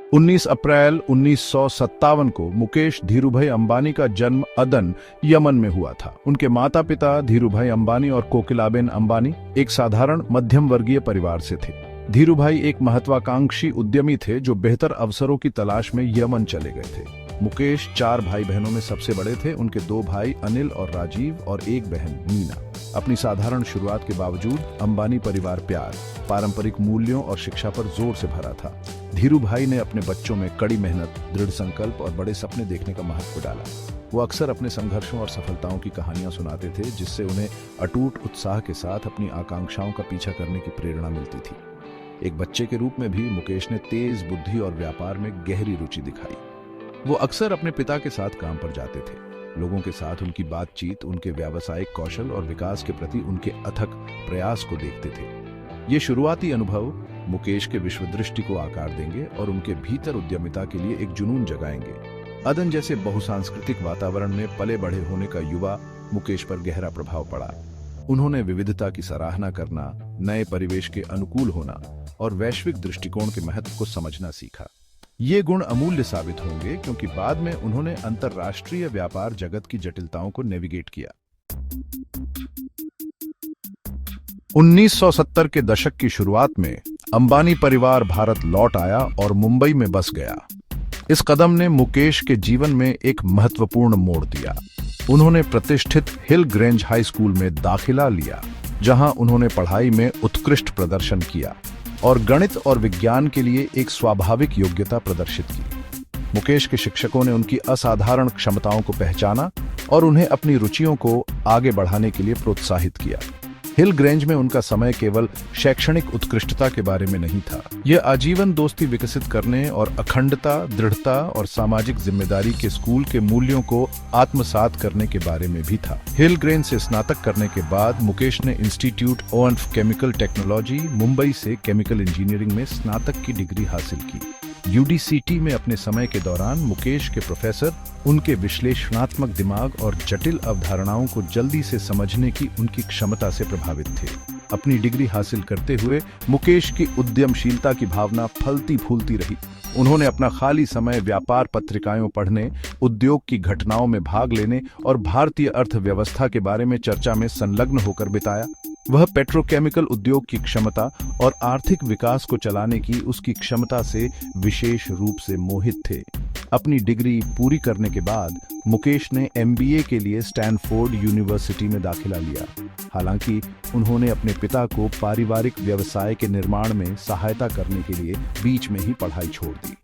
19 अप्रैल 1957 को मुकेश धीरूभाई अंबानी का जन्म अदन, यमन में हुआ था। उनके माता पिता धीरूभाई अंबानी और कोकिलाबेन अंबानी एक साधारण मध्यम वर्गीय परिवार से थे। धीरूभाई एक महत्वाकांक्षी उद्यमी थे जो बेहतर अवसरों की तलाश में यमन चले गए थे। मुकेश 4 भाई बहनों में सबसे बड़े थे। उनके 2 भाई अनिल और राजीव और एक बहन मीना। अपनी साधारण शुरुआत के बावजूद अंबानी परिवार प्यार, पारंपरिक मूल्यों और शिक्षा पर जोर से भरा था। धीरूभाई ने अपने बच्चों में कड़ी मेहनत, दृढ़ संकल्प और बड़े सपने देखने का महत्व डाला। वो अक्सर अपने संघर्षों और सफलताओं की कहानियां सुनाते थे, जिससे उन्हें अटूट उत्साह के साथ अपनी आकांक्षाओं का पीछा करने की प्रेरणा मिलती थी। एक बच्चे के रूप में भी मुकेश ने तेज बुद्धि और व्यापार में गहरी रुचि दिखाई। वो अक्सर अपने पिता के साथ काम पर जाते थे। लोगों के साथ उनकी बातचीत उनके व्यावसायिक कौशल और विकास के प्रति उनके अथक प्रयास को देखते थे। ये शुरुआती अनुभव मुकेश के विश्वदृष्टि को आकार देंगे और उनके भीतर उद्यमिता के लिए एक जुनून जगाएंगे। अदन जैसे बहुसांस्कृतिक वातावरण में पले बढ़े होने का युवा मुकेश पर गहरा प्रभाव पड़ा। उन्होंने विविधता की सराहना करना, नए परिवेश के अनुकूल होना और वैश्विक दृष्टिकोण के महत्व को समझना सीखा। ये गुण अमूल्य साबित होंगे क्योंकि बाद में उन्होंने अंतरराष्ट्रीय व्यापार जगत की जटिलताओं को नेविगेट किया। 1970 के दशक की शुरुआत में अंबानी परिवार भारत लौट आया और मुंबई में बस गया। इस कदम ने मुकेश के जीवन में एक महत्वपूर्ण मोड़ दिया। उन्होंने प्रतिष्ठित हिल ग्रेंज हाई स्कूल में दाखिला लिया, जहां उन्होंने पढ़ाई में उत्कृष्ट प्रदर्शन किया और गणित और विज्ञान के लिए एक स्वाभाविक योग्यता प्रदर्शित की। मुकेश के शिक्षकों ने उनकी असाधारण क्षमताओं को पहचाना और उन्हें अपनी रुचियों को आगे बढ़ाने के लिए प्रोत्साहित किया। हिल ग्रेंज में उनका समय केवल शैक्षणिक उत्कृष्टता के बारे में नहीं था, यह आजीवन दोस्ती विकसित करने और अखंडता, दृढ़ता और सामाजिक जिम्मेदारी के स्कूल के मूल्यों को आत्मसात करने के बारे में भी था। हिल ग्रेंज से स्नातक करने के बाद मुकेश ने institute of chemical technology, Mumbai से केमिकल इंजीनियरिंग में स्नातक की डिग्री हासिल की। यूडीसीटी में अपने समय के दौरान मुकेश के प्रोफेसर उनके विश्लेषणात्मक दिमाग और जटिल अवधारणाओं को जल्दी से समझने की उनकी क्षमता से प्रभावित थे। अपनी डिग्री हासिल करते हुए मुकेश की उद्यमशीलता की भावना फलती फूलती रही। उन्होंने अपना खाली समय व्यापार पत्रिकाएं पढ़ने, उद्योग की घटनाओं में भाग लेने और भारतीय अर्थव्यवस्था के बारे में चर्चा में संलग्न होकर बिताया। वह पेट्रोकेमिकल उद्योग की क्षमता और आर्थिक विकास को चलाने की उसकी क्षमता से विशेष रूप से मोहित थे। अपनी डिग्री पूरी करने के बाद मुकेश ने एमबीए के लिए स्टैनफोर्ड यूनिवर्सिटी में दाखिला लिया। हालांकि उन्होंने अपने पिता को पारिवारिक व्यवसाय के निर्माण में सहायता करने के लिए बीच में ही पढ़ाई छोड़ दी।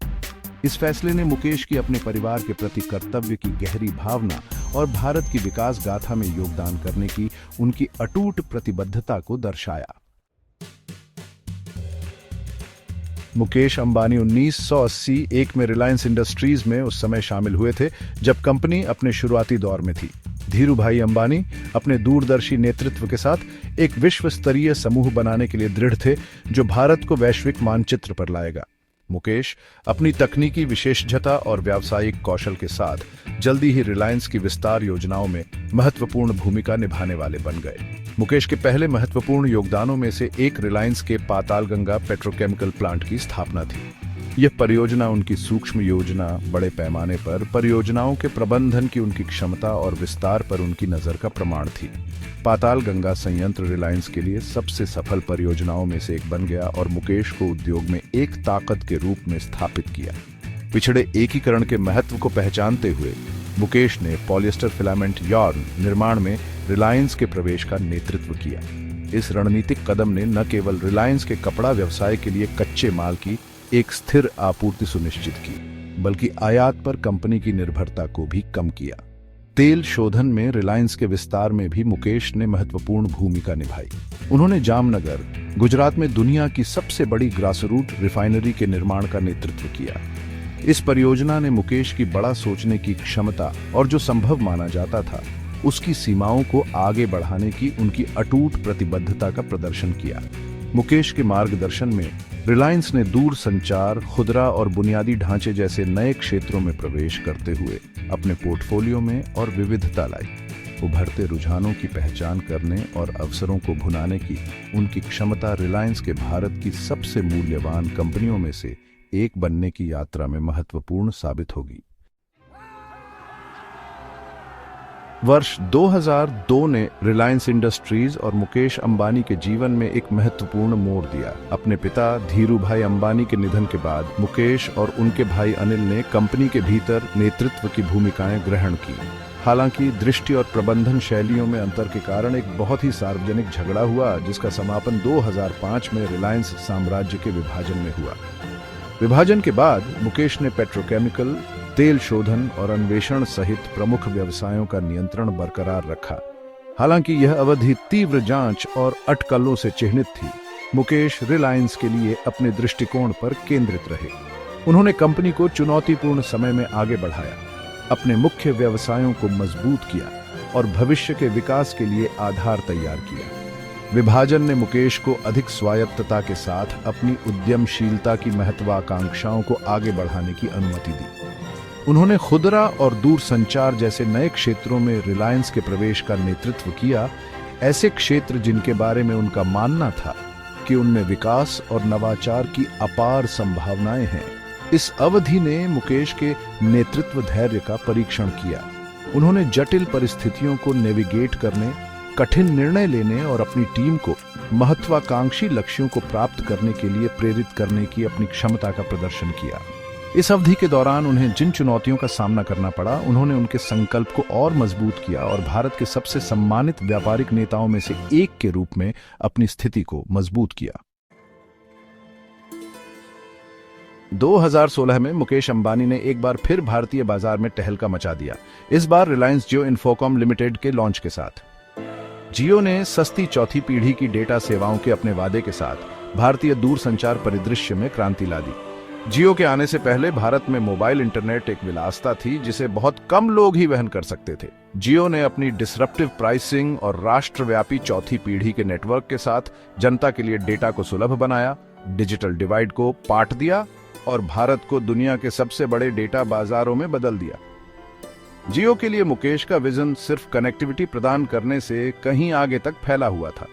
इस फैसले ने मुकेश की अपने परिवार के प्रति कर्तव्य की गहरी भावना और भारत की विकास गाथा में योगदान करने की उनकी अटूट प्रतिबद्धता को दर्शाया। मुकेश अंबानी 1981 में रिलायंस इंडस्ट्रीज में उस समय शामिल हुए थे जब कंपनी अपने शुरुआती दौर में थी। धीरूभाई अंबानी अपने दूरदर्शी नेतृत्व के साथ एक विश्व स्तरीय समूह बनाने के लिए दृढ़ थे जो भारत को वैश्विक मानचित्र पर लाएगा। मुकेश अपनी तकनीकी विशेषज्ञता और व्यावसायिक कौशल के साथ जल्दी ही रिलायंस की विस्तार योजनाओं में महत्वपूर्ण भूमिका निभाने वाले बन गए। मुकेश के पहले महत्वपूर्ण योगदानों में से एक रिलायंस के पातालगंगा पेट्रोकेमिकल प्लांट की स्थापना थी। यह परियोजना उनकी सूक्ष्म योजना, बड़े पैमाने पर परियोजनाओं के प्रबंधन की उनकी क्षमता और विस्तार पर उनकी नजर का प्रमाण थी। पातालगंगा संयंत्र रिलायंस के लिए सबसे सफल परियोजनाओं में से एक बन गया और मुकेश को उद्योग में एक ताकत के रूप में स्थापित किया। पिछड़े एकीकरण के महत्व को पहचानते हुए मुकेश ने पॉलिएस्टर फिलामेंट यार्न निर्माण में रिलायंस के प्रवेश का नेतृत्व किया। इस रणनीतिक कदम ने न केवल रिलायंस के कपड़ा व्यवसाय के लिए कच्चे माल की एक स्थिर आपूर्ति सुनिश्चित की, बल्कि आयात पर कंपनी की निर्भरता को भी कम किया। तेल शोधन में रिलायंस के विस्तार में भी मुकेश ने महत्वपूर्ण भूमिका निभाई। उन्होंने जामनगर, गुजरात में दुनिया की सबसे बड़ी ग्रासरूट रिफाइनरी के निर्माण का नेतृत्व किया। इस परियोजना ने मुकेश की बड़ा सोचने की क्षमता और जो संभव माना जाता था उसकी सीमाओं को आगे बढ़ाने की उनकी अटूट प्रतिबद्धता का प्रदर्शन किया। मुकेश के मार्गदर्शन में रिलायंस ने दूर संचार, खुदरा और बुनियादी ढांचे जैसे नए क्षेत्रों में प्रवेश करते हुए अपने पोर्टफोलियो में और विविधता लाई। उभरते रुझानों की पहचान करने और अवसरों को भुनाने की उनकी क्षमता रिलायंस के भारत की सबसे मूल्यवान कंपनियों में से एक बनने की यात्रा में महत्वपूर्ण साबित होगी। वर्ष 2002 ने रिलायंस इंडस्ट्रीज और मुकेश अंबानी के जीवन में एक महत्वपूर्ण मोड़ दिया। अपने पिता धीरूभाई अंबानी के निधन के बाद मुकेश और उनके भाई अनिल ने कंपनी के भीतर नेतृत्व की भूमिकाएं ग्रहण की। हालांकि दृष्टि और प्रबंधन शैलियों में अंतर के कारण एक बहुत ही सार्वजनिक झगड़ा हुआ, जिसका समापन 2005 में रिलायंस साम्राज्य के विभाजन में हुआ। विभाजन के बाद मुकेश ने पेट्रोकेमिकल, तेल शोधन और अन्वेषण सहित प्रमुख व्यवसायों का नियंत्रण बरकरार रखा। हालांकि यह अवधि तीव्र जांच और अटकलों से चिह्नित थी। मुकेश रिलायंस के लिए अपने दृष्टिकोण पर केंद्रित रहे। उन्होंने कंपनी को चुनौतीपूर्ण समय में आगे बढ़ाया, अपने मुख्य व्यवसायों को मजबूत किया और भविष्य के विकास के लिए आधार तैयार किया। विभाजन ने मुकेश को अधिक स्वायत्तता के साथ अपनी उद्यमशीलता की महत्वाकांक्षाओं को आगे बढ़ाने की अनुमति दी। उन्होंने खुदरा और दूरसंचार जैसे नए क्षेत्रों में रिलायंस के प्रवेश का नेतृत्व किया, ऐसे क्षेत्र जिनके बारे में उनका मानना था कि उनमें विकास और नवाचार की अपार संभावनाएं हैं। इस अवधि ने मुकेश के नेतृत्व धैर्य का परीक्षण किया। उन्होंने जटिल परिस्थितियों को नेविगेट करने, कठिन निर्णय लेने और अपनी टीम को महत्वाकांक्षी लक्ष्यों को प्राप्त करने के लिए प्रेरित करने की अपनी क्षमता का प्रदर्शन किया। इस अवधि के दौरान उन्हें जिन चुनौतियों का सामना करना पड़ा, उन्होंने उनके संकल्प को और मजबूत किया और भारत के सबसे सम्मानित व्यापारिक नेताओं में से एक के रूप में अपनी स्थिति को मजबूत किया। 2016 में मुकेश अंबानी ने एक बार फिर भारतीय बाजार में टहलका मचा दिया, इस बार रिलायंस जियो इन्फोकॉम लिमिटेड के लॉन्च के साथ। जियो ने सस्ती चौथी पीढ़ी की डेटा सेवाओं के अपने वादे के साथ भारतीय दूरसंचार परिदृश्य में क्रांति ला दी। जियो के आने से पहले भारत में मोबाइल इंटरनेट एक विलासिता थी जिसे बहुत कम लोग ही वहन कर सकते थे। जियो ने अपनी डिसरप्टिव प्राइसिंग और राष्ट्रव्यापी चौथी पीढ़ी के नेटवर्क के साथ जनता के लिए डेटा को सुलभ बनाया, डिजिटल डिवाइड को पाट दिया और भारत को दुनिया के सबसे बड़े डेटा बाजारों में बदल दिया। जियो के लिए मुकेश का विजन सिर्फ कनेक्टिविटी प्रदान करने से कहीं आगे तक फैला हुआ था।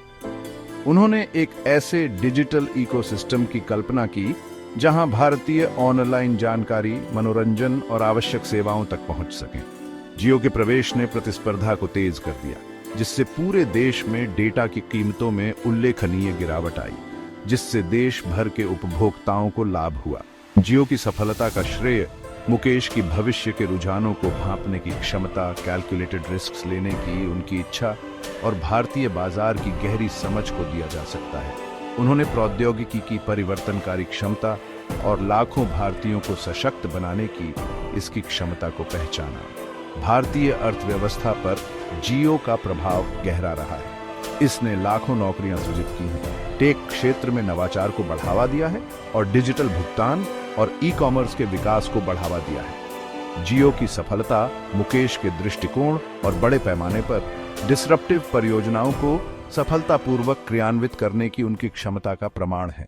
उन्होंने एक ऐसे डिजिटल इकोसिस्टम की कल्पना की जहां भारतीय ऑनलाइन जानकारी, मनोरंजन और आवश्यक सेवाओं तक पहुंच सकें। जियो के प्रवेश ने प्रतिस्पर्धा को तेज कर दिया, जिससे पूरे देश में डेटा की कीमतों में उल्लेखनीय गिरावट आई, जिससे देश भर के उपभोक्ताओं को लाभ हुआ। जियो की सफलता का श्रेय मुकेश की भविष्य के रुझानों को भांपने की क्षमता, कैलकुलेटेड रिस्क लेने की उनकी इच्छा और भारतीय बाजार की गहरी समझ को दिया जा सकता है। उन्होंने प्रौद्योगिकी की परिवर्तनकारी क्षमता और लाखों भारतीयों को सशक्त बनाने की इसकी क्षमता को पहचाना। भारतीय अर्थव्यवस्था पर जियो का प्रभाव गहरा रहा है। इसने लाखों नौकरियां सृजित की हैं, टेक क्षेत्र में नवाचार को बढ़ावा दिया है और डिजिटल भुगतान और ई-कॉमर्स के विकास को बढ़ावा दिया है। जियो की सफलता मुकेश के दृष्टिकोण और बड़े पैमाने पर डिसरप्टिव परियोजनाओं को सफलतापूर्वक क्रियान्वित करने की उनकी क्षमता का प्रमाण है।